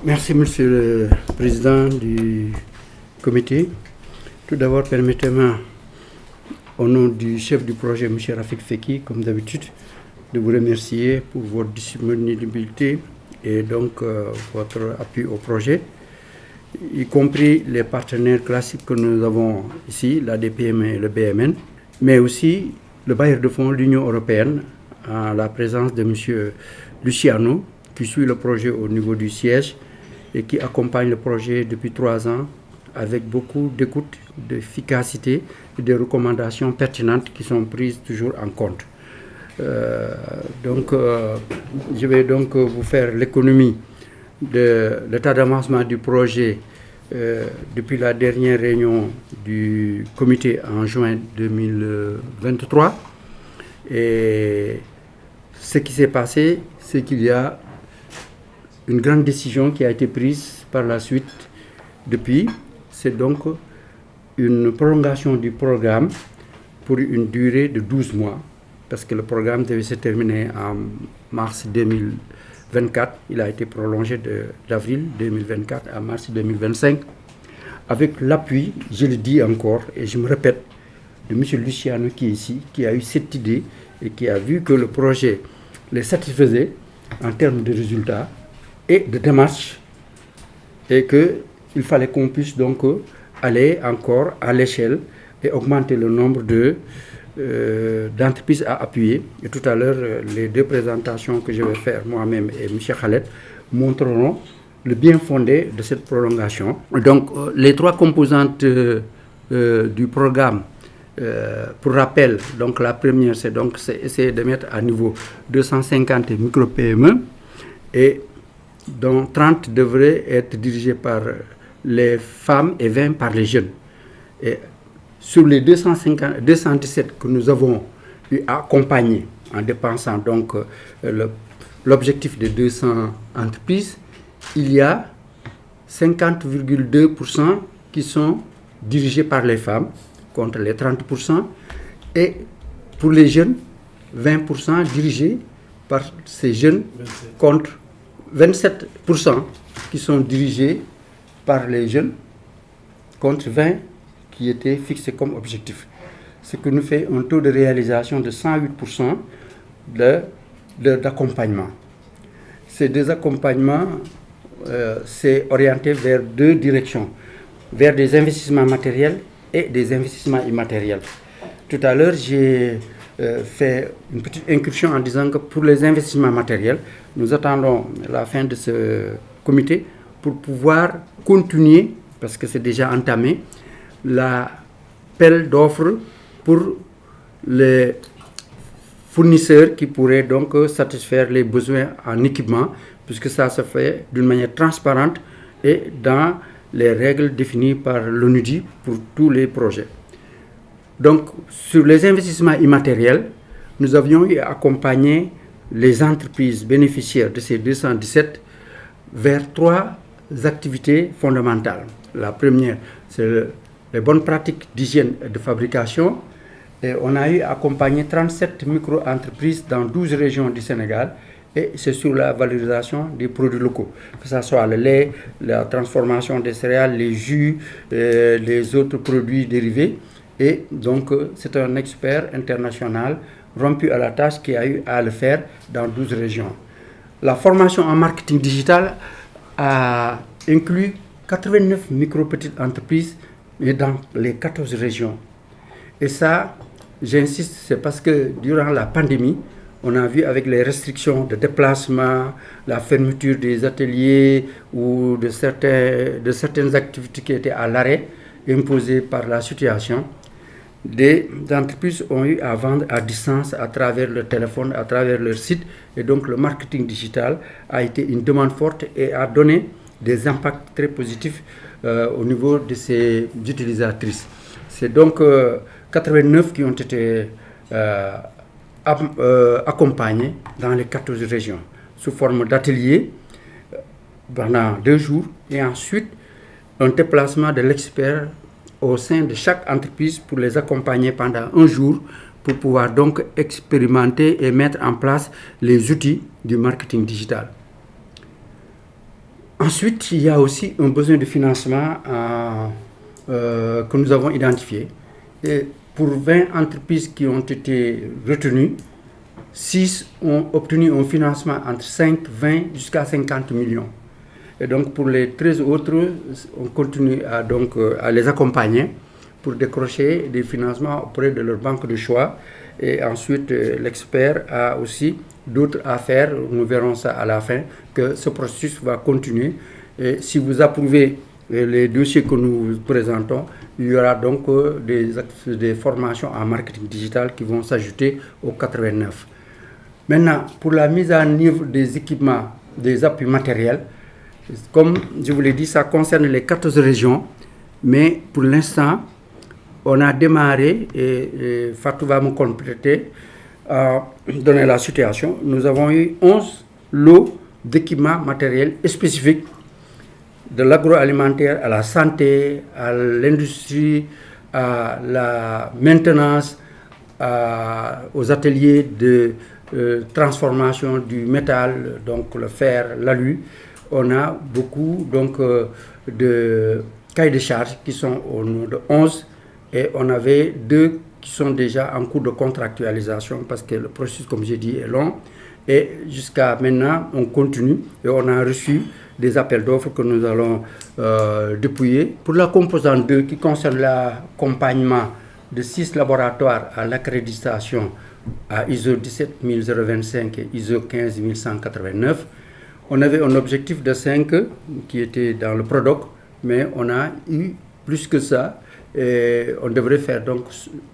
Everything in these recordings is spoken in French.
Merci, Monsieur le Président du comité. Tout d'abord, permettez-moi, au nom du chef du projet, M. Rafik Feki, comme d'habitude, de vous remercier pour votre disponibilité et donc votre appui au projet, y compris les partenaires classiques que nous avons ici, l'ADPM et le BMN, mais aussi le bailleur de fonds, l'Union européenne, en la présence de M. Luciano, qui suit le projet au niveau du siège et qui accompagne le projet depuis 3 ans avec beaucoup d'écoute, d'efficacité et de recommandations pertinentes qui sont prises toujours en compte. Je vais donc vous faire l'économie de l'état d'avancement du projet depuis la dernière réunion du comité en juin 2023. Et ce qui s'est passé, c'est qu'il y a une grande décision qui a été prise par la suite depuis. C'est donc une prolongation du programme pour une durée de 12 mois, parce que le programme devait se terminer en mars 2024. Il a été prolongé d'avril 2024 à mars 2025, avec l'appui, je le dis encore et je me répète, de M. Luciano qui est ici, qui a eu cette idée et qui a vu que le projet les satisfaisait en termes de résultats et de démarches, et qu'il fallait qu'on puisse donc aller encore à l'échelle et augmenter le nombre d'entreprises à appuyer. Et tout à l'heure, les 2 présentations que je vais faire moi-même et M. Khaled montreront le bien fondé de cette prolongation. Donc, les 3 composantes du programme, pour rappel, donc la première, c'est essayer de mettre à niveau 250 micro-PME, et dont 30 devraient être dirigés par les femmes et 20 par les jeunes. Et sur les 217 que nous avons eu à accompagner en dépensant donc l'objectif de 200 entreprises, il y a 50,2% qui sont dirigés par les femmes, contre les 30%, et pour les jeunes, 20% dirigés par ces jeunes, contre 27% qui sont dirigés par les jeunes, contre 20% qui étaient fixés comme objectif. Ce qui nous fait un taux de réalisation de 108% d'accompagnement. Ces 2 accompagnements, c'est orienté vers 2 directions, vers des investissements matériels et des investissements immatériels. Tout à l'heure, j'ai fait une petite incursion en disant que pour les investissements matériels, nous attendons la fin de ce comité pour pouvoir continuer, parce que c'est déjà entamé, l'appel d'offres pour les fournisseurs qui pourraient donc satisfaire les besoins en équipement, puisque ça se fait d'une manière transparente et dans les règles définies par l'ONUDI pour tous les projets. Donc, sur les investissements immatériels, nous avions accompagné les entreprises bénéficiaires de ces 217 vers 3 activités fondamentales. La première, c'est les bonnes pratiques d'hygiène et de fabrication. Et on a eu accompagné 37 micro-entreprises dans 12 régions du Sénégal. Et c'est sur la valorisation des produits locaux, que ce soit le lait, la transformation des céréales, les jus, les autres produits dérivés. Et donc, c'est un expert international rompu à la tâche qui a eu à le faire dans 12 régions. La formation en marketing digital a inclus 89 micro-petites entreprises dans les 14 régions. Et ça, j'insiste, c'est parce que durant la pandémie, on a vu avec les restrictions de déplacement, la fermeture des ateliers ou de certaines activités qui étaient à l'arrêt imposées par la situation, des entreprises ont eu à vendre à distance à travers le téléphone, à travers leur site. Et donc le marketing digital a été une demande forte et a donné des impacts très positifs au niveau de ces utilisatrices. C'est donc 89 qui ont été accompagnés dans les 14 régions sous forme d'ateliers pendant 2 jours, et ensuite un déplacement de l'expert au sein de chaque entreprise pour les accompagner pendant 1 jour pour pouvoir donc expérimenter et mettre en place les outils du marketing digital. Ensuite, il y a aussi un besoin de financement que nous avons identifié. Et pour 20 entreprises qui ont été retenues, 6 ont obtenu un financement entre 5, 20 jusqu'à 50 millions. Et donc pour les 13 autres, on continue à les accompagner pour décrocher des financements auprès de leur banque de choix. Et ensuite, l'expert a aussi d'autres affaires. Nous verrons ça à la fin, que ce processus va continuer. Et si vous approuvez les dossiers que nous présentons, il y aura donc des formations en marketing digital qui vont s'ajouter aux 89. Maintenant, pour la mise en œuvre des équipements, des appuis matériels, comme je vous l'ai dit, ça concerne les 14 régions, mais pour l'instant, on a démarré, et Fatou va me compléter, donner la situation. Nous avons eu 11 lots d'équipements matériels spécifiques, de l'agroalimentaire à la santé, à l'industrie, à la maintenance, aux ateliers de transformation du métal, donc le fer, l'alu. On a beaucoup donc, de cahiers de charges qui sont au nombre de 11, et on avait 2 qui sont déjà en cours de contractualisation parce que le processus, comme j'ai dit, est long. Et jusqu'à maintenant, on continue et on a reçu des appels d'offres que nous allons déployer. Pour la composante 2 qui concerne l'accompagnement de 6 laboratoires à l'accréditation à ISO 17025 et ISO 15189, on avait un objectif de 5 qui était dans le PRODOC, mais on a eu plus que ça. Et on devrait faire donc,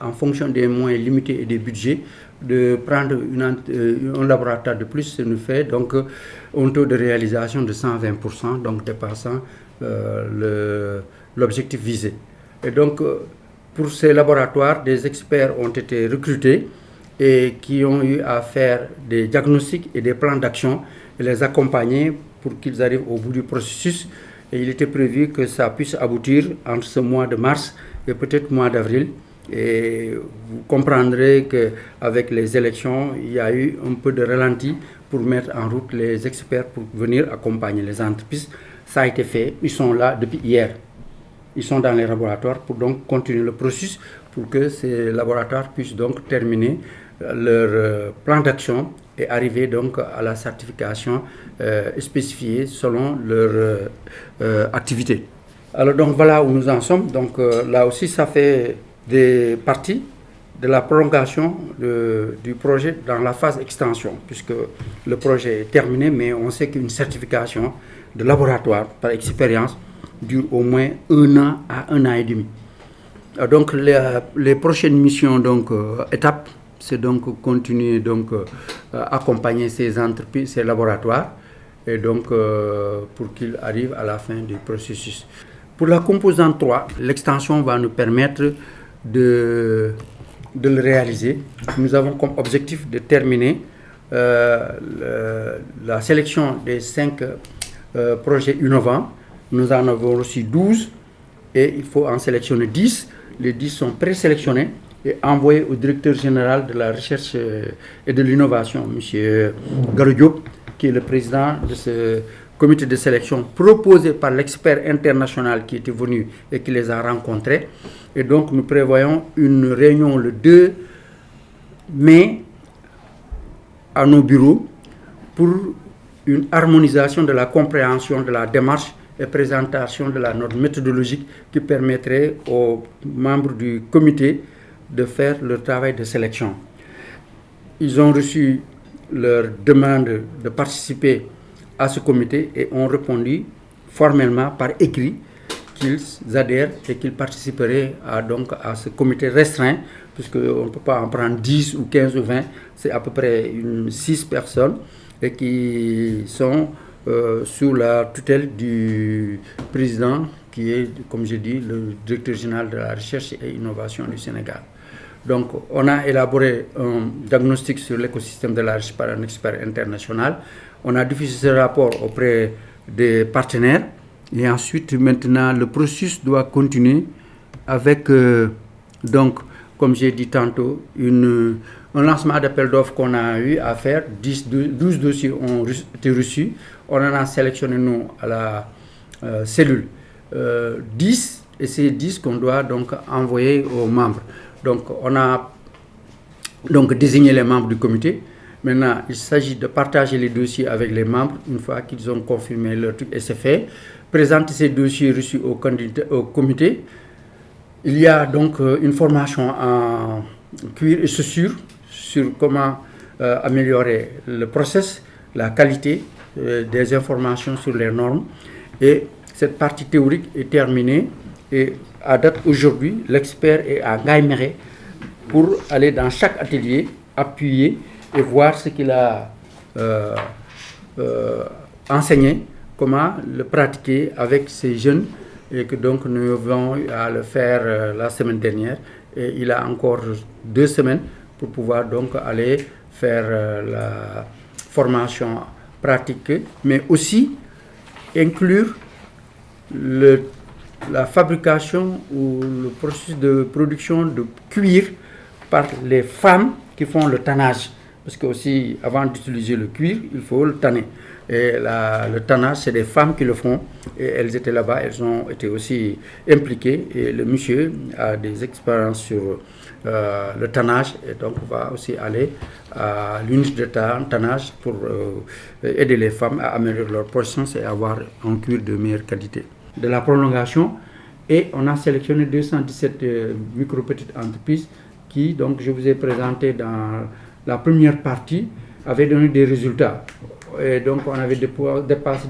en fonction des moyens limités et des budgets, de prendre un laboratoire de plus, ça nous fait donc un taux de réalisation de 120%, donc dépassant l'objectif visé. Et donc, pour ces laboratoires, des experts ont été recrutés et qui ont eu à faire des diagnostics et des plans d'action et les accompagner pour qu'ils arrivent au bout du processus. Et il était prévu que ça puisse aboutir entre ce mois de mars et peut-être mois d'avril. Et vous comprendrez qu'avec les élections, il y a eu un peu de ralenti pour mettre en route les experts pour venir accompagner les entreprises. Ça a été fait. Ils sont là depuis hier. Ils sont dans les laboratoires pour donc continuer le processus pour que ces laboratoires puissent donc terminer leur plan d'action et arriver donc à la certification spécifiée selon leur activité. Alors donc voilà où nous en sommes. Donc là aussi ça fait des parties de la prolongation du projet dans la phase extension, puisque le projet est terminé, mais on sait qu'une certification de laboratoire par expérience dure au moins 1 an à 1 an et demi. Donc les prochaines missions, donc étapes, c'est donc continuer donc accompagner ces entreprises, ces laboratoires, et donc pour qu'ils arrivent à la fin du processus. Pour la composante 3, l'extension va nous permettre de le réaliser. Nous avons comme objectif de terminer la sélection des 5 projets innovants. Nous en avons reçu 12 et il faut en sélectionner 10. Les 10 sont présélectionnés et envoyés au directeur général de la recherche et de l'innovation, M. Gallo Diop, qui est le président de ce comité de sélection proposé par l'expert international qui était venu et qui les a rencontrés. Et donc nous prévoyons une réunion le 2 mai à nos bureaux pour une harmonisation de la compréhension de la démarche et présentation de la note méthodologique qui permettrait aux membres du comité de faire leur travail de sélection. Ils ont reçu leur demande de participer à ce comité et ont répondu formellement par écrit qu'ils adhèrent et qu'ils participeraient donc à ce comité restreint, puisqu'on ne peut pas en prendre 10 ou 15 ou 20, c'est à peu près 6 personnes et qui sont sous la tutelle du président qui est, comme j'ai dit, le directeur général de la recherche et innovation du Sénégal. Donc, on a élaboré un diagnostic sur l'écosystème de la recherche par un expert international. On a diffusé ce rapport auprès des partenaires. Et ensuite, maintenant, le processus doit continuer avec donc comme j'ai dit tantôt, un lancement d'appel d'offres qu'on a eu à faire. 12 dossiers ont été reçus. On en a sélectionné, nous, à la cellule, 10, et c'est 10 qu'on doit donc envoyer aux membres. Donc, on a donc désigné les membres du comité. Maintenant, il s'agit de partager les dossiers avec les membres une fois qu'ils ont confirmé leur truc, et c'est fait. Présenter ces dossiers reçus au comité. Il y a donc une formation en cuir et chaussures sur comment améliorer le process, la qualité des informations sur les normes. Et cette partie théorique est terminée. Et à date aujourd'hui, l'expert est à Ngaïméré pour aller dans chaque atelier, appuyer et voir ce qu'il a enseigné, comment le pratiquer avec ces jeunes, et que donc nous avons eu à le faire la semaine dernière, et il a encore 2 semaines pour pouvoir donc aller faire la formation pratique, mais aussi inclure la fabrication ou le processus de production de cuir par les femmes qui font le tannage. Parce que aussi, avant d'utiliser le cuir, il faut le tanner. Et le tannage, c'est des femmes qui le font. Et elles étaient là-bas, elles ont été aussi impliquées. Et le monsieur a des expériences sur le tannage. Et donc, on va aussi aller à l'unité de tannage pour aider les femmes à améliorer leur puissance et avoir un cuir de meilleure qualité. De la prolongation. Et on a sélectionné 217 micro-petites entreprises qui, donc, je vous ai présenté dans la première partie, avaient donné des résultats. Et donc, on avait dépassé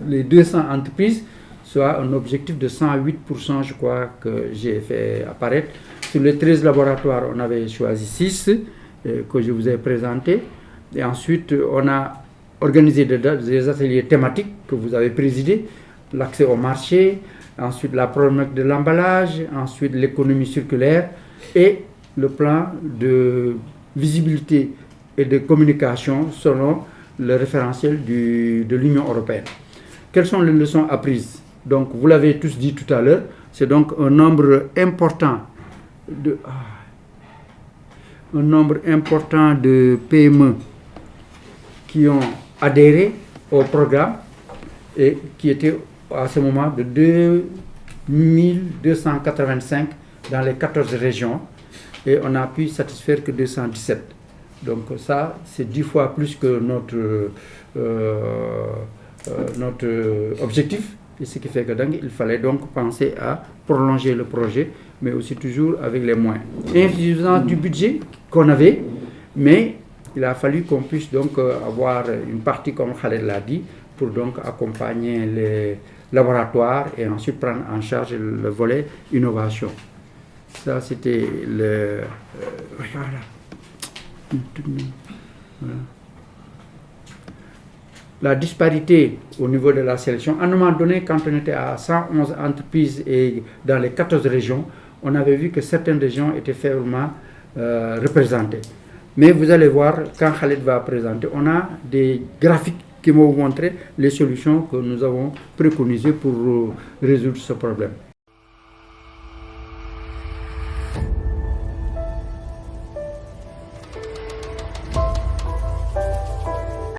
les 200 entreprises, soit un objectif de 108%, je crois, que j'ai fait apparaître. Sur les 13 laboratoires, on avait choisi 6 que je vous ai présentés. Et ensuite, on a organisé des ateliers thématiques que vous avez présidés, l'accès au marché, ensuite la problématique de l'emballage, ensuite l'économie circulaire et le plan de visibilité et de communication selon le référentiel de l'Union européenne. Quelles sont les leçons apprises? Donc, vous l'avez tous dit tout à l'heure, c'est donc un nombre important de PME qui ont adhéré au programme et qui étaient à ce moment de 2285 dans les 14 régions, et on n'a pu satisfaire que 217. Donc ça, c'est 10 fois plus que notre objectif, et ce qui fait que donc, il fallait donc penser à prolonger le projet, mais aussi toujours avec les moyens. Insuffisance du budget qu'on avait, mais il a fallu qu'on puisse donc avoir une partie, comme Khaled l'a dit, pour donc accompagner les laboratoires et ensuite prendre en charge le volet innovation. Ça, c'était le... voilà. La disparité au niveau de la sélection. À un moment donné, quand on était à 111 entreprises et dans les 14 régions, on avait vu que certaines régions étaient faiblement représentées. Mais vous allez voir, quand Khaled va présenter, on a des graphiques qui vont vous montrer les solutions que nous avons préconisées pour résoudre ce problème.